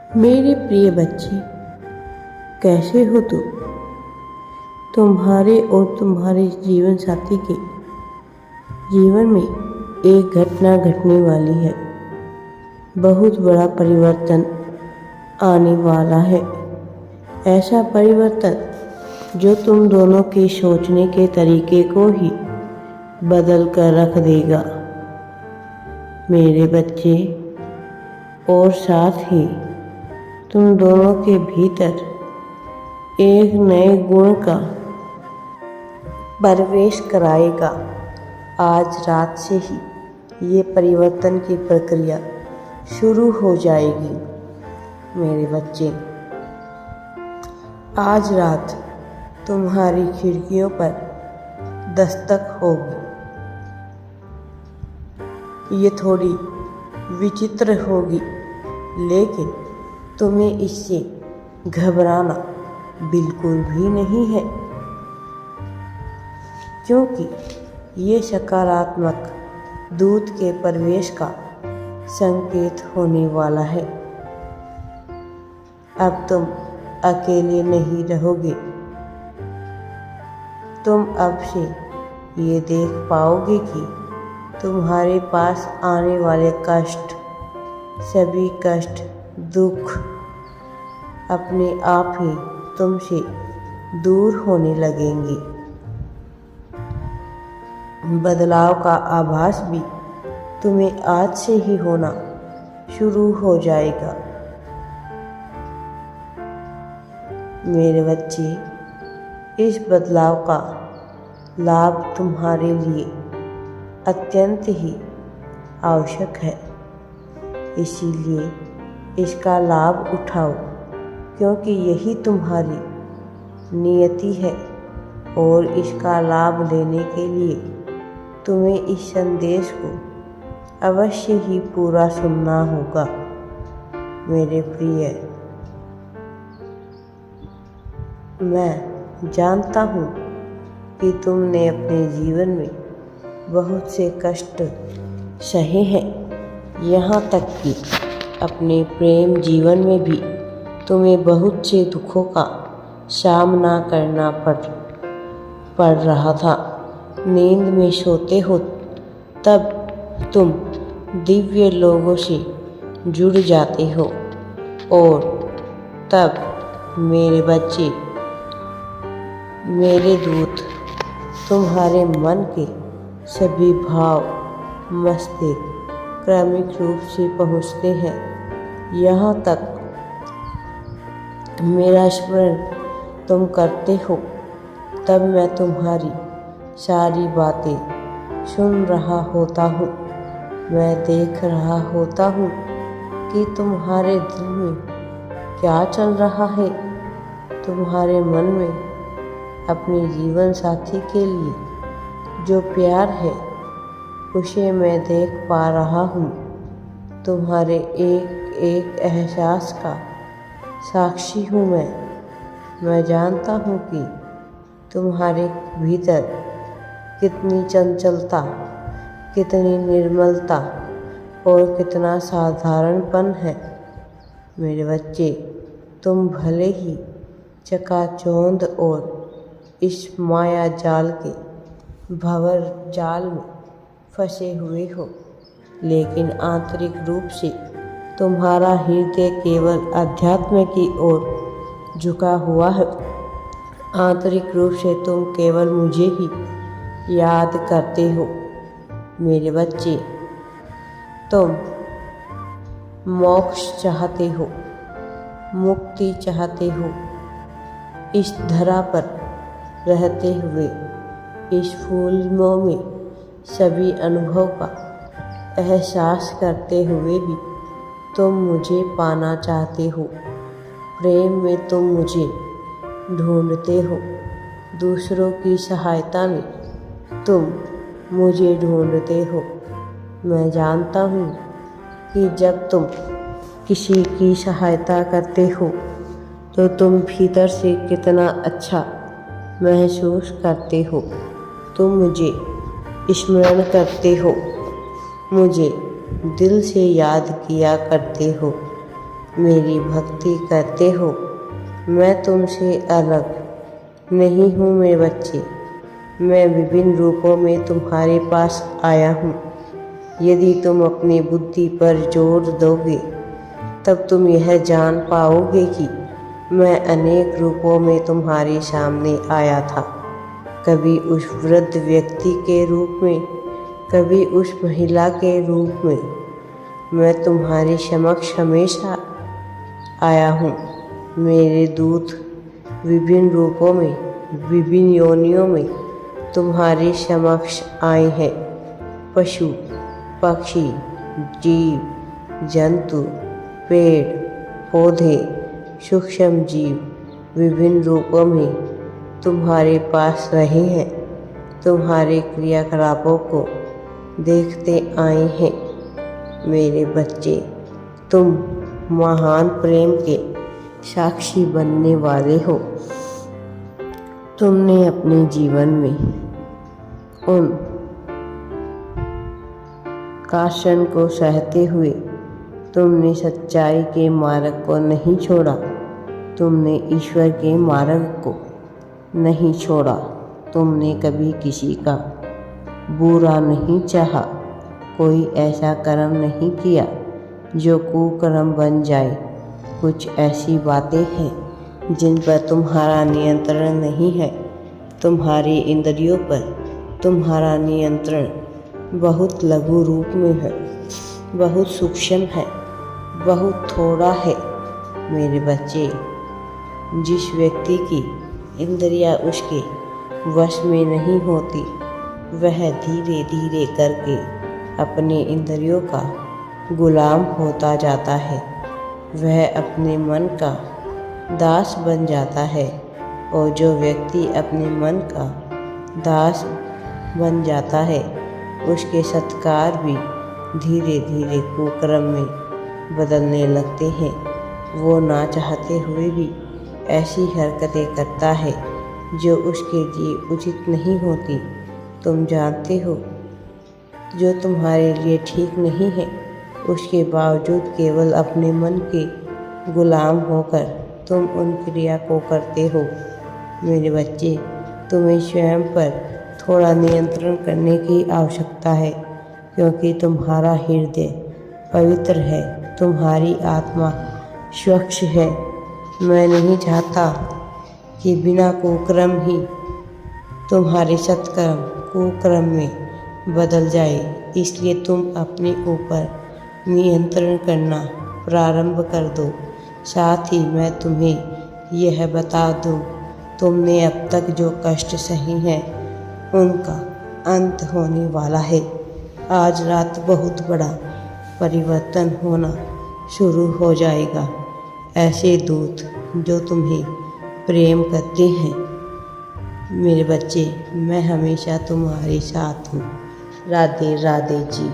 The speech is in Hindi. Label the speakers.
Speaker 1: मेरे प्रिय बच्चे, कैसे हो तुम? तुम्हारे और तुम्हारे जीवन साथी के जीवन में एक घटना घटने वाली है। बहुत बड़ा परिवर्तन आने वाला है। ऐसा परिवर्तन जो तुम दोनों के सोचने के तरीके को ही बदल कर रख देगा मेरे बच्चे। और साथ ही तुम दोनों के भीतर एक नए गुण का प्रवेश कराएगा। आज रात से ही ये परिवर्तन की प्रक्रिया शुरू हो जाएगी मेरे बच्चे। आज रात तुम्हारी खिड़कियों पर दस्तक होगी। ये थोड़ी विचित्र होगी, लेकिन तुम्हें इससे घबराना बिल्कुल भी नहीं है, क्योंकि ये सकारात्मक दूत के प्रवेश का संकेत होने वाला है। अब तुम अकेले नहीं रहोगे। तुम अब से ये देख पाओगे कि तुम्हारे पास आने वाले कष्ट, सभी कष्ट, दुख अपने आप ही तुमसे दूर होने लगेंगे। बदलाव का आभास भी तुम्हें आज से ही होना शुरू हो जाएगा मेरे बच्चे। इस बदलाव का लाभ तुम्हारे लिए अत्यंत ही आवश्यक है, इसीलिए इसका लाभ उठाओ, क्योंकि यही तुम्हारी नियति है। और इसका लाभ लेने के लिए तुम्हें इस संदेश को अवश्य ही पूरा सुनना होगा मेरे प्रिय। मैं जानता हूँ कि तुमने अपने जीवन में बहुत से कष्ट सहे हैं, यहाँ तक कि अपने प्रेम जीवन में भी तुम्हें बहुत से दुखों का सामना करना पड़ रहा था। नींद में सोते हो तब तुम दिव्य लोगों से जुड़ जाते हो, और तब मेरे बच्चे, मेरे दूत तुम्हारे मन के सभी भाव मस्तिष्क क्रमिक रूप से पहुँचते हैं। यहाँ तक मेरा स्मरण तुम करते हो, तब मैं तुम्हारी सारी बातें सुन रहा होता हूँ। मैं देख रहा होता हूँ कि तुम्हारे दिल में क्या चल रहा है। तुम्हारे मन में अपने जीवन साथी के लिए जो प्यार है, उसे मैं देख पा रहा हूँ। तुम्हारे एक एक एहसास का साक्षी हूँ मैं जानता हूँ कि तुम्हारे भीतर कितनी चंचलता, कितनी निर्मलता और कितना साधारणपन है मेरे बच्चे। तुम भले ही चकाचौंध और इस माया जाल के भंवर जाल में फंसे हुए हो, लेकिन आंतरिक रूप से तुम्हारा हृदय केवल अध्यात्म की ओर झुका हुआ है। आंतरिक रूप से तुम केवल मुझे ही याद करते हो मेरे बच्चे। तुम मोक्ष चाहते हो, मुक्ति चाहते हो। इस धरा पर रहते हुए, इस फूलों में सभी अनुभव का एहसास करते हुए भी तुम मुझे पाना चाहते हो। प्रेम में तुम मुझे ढूंढते हो, दूसरों की सहायता में तुम मुझे ढूंढते हो। मैं जानता हूँ कि जब तुम किसी की सहायता करते हो तो तुम भीतर से कितना अच्छा महसूस करते हो। तुम मुझे स्मरण करते हो, मुझे दिल से याद किया करते हो, मेरी भक्ति करते हो। मैं तुमसे अलग नहीं हूँ मेरे बच्चे। मैं विभिन्न रूपों में तुम्हारे पास आया हूँ। यदि तुम अपनी बुद्धि पर जोर दोगे तब तुम यह जान पाओगे कि मैं अनेक रूपों में तुम्हारे सामने आया था। कभी उस वृद्ध व्यक्ति के रूप में, कभी उस महिला के रूप में। मैं तुम्हारे समक्ष हमेशा आया हूँ। मेरे दूत विभिन्न रूपों में, विभिन्न योनियों में तुम्हारे समक्ष आए हैं। पशु, पक्षी, जीव जंतु, पेड़ पौधे, सूक्ष्म जीव विभिन्न रूपों में तुम्हारे पास रहे हैं। तुम्हारे क्रियाकलापों को देखते आए हैं। मेरे बच्चे, तुम महान प्रेम के साक्षी बनने वाले हो। तुमने अपने जीवन में उन काशन को सहते हुए तुमने सच्चाई के मार्ग को नहीं छोड़ा। तुमने ईश्वर के मार्ग को नहीं छोड़ा। तुमने कभी किसी का बुरा नहीं चाहा। कोई ऐसा कर्म नहीं किया जो कुकर्म बन जाए। कुछ ऐसी बातें हैं जिन पर तुम्हारा नियंत्रण नहीं है। तुम्हारी इंद्रियों पर तुम्हारा नियंत्रण बहुत लघु रूप में है, बहुत सूक्ष्म है, बहुत थोड़ा है। मेरे बच्चे, जिस व्यक्ति की इंद्रियां उसके वश में नहीं होती, वह धीरे धीरे करके अपने इंद्रियों का गुलाम होता जाता है। वह अपने मन का दास बन जाता है। और जो व्यक्ति अपने मन का दास बन जाता है, उसके सत्कार भी धीरे धीरे कुकर्म में बदलने लगते हैं। वो ना चाहते हुए भी ऐसी हरकतें करता है जो उसके लिए उचित नहीं होती। तुम जानते हो, जो तुम्हारे लिए ठीक नहीं है, उसके बावजूद केवल अपने मन के गुलाम होकर तुम उन क्रिया को करते हो। मेरे बच्चे, तुम्हें स्वयं पर थोड़ा नियंत्रण करने की आवश्यकता है, क्योंकि तुम्हारा हृदय पवित्र है, तुम्हारी आत्मा स्वच्छ है। मैं नहीं चाहता कि बिना कुकर्म ही तुम्हारे सत्कर्म कुकर्म में बदल जाए। इसलिए तुम अपने ऊपर नियंत्रण करना प्रारंभ कर दो। साथ ही मैं तुम्हें यह बता दूं, तुमने अब तक जो कष्ट सहे हैं उनका अंत होने वाला है। आज रात बहुत बड़ा परिवर्तन होना शुरू हो जाएगा। ऐसे दूत जो तुम्हें प्रेम करते हैं। मेरे बच्चे, मैं हमेशा तुम्हारे साथ हूँ। राधे राधे जी।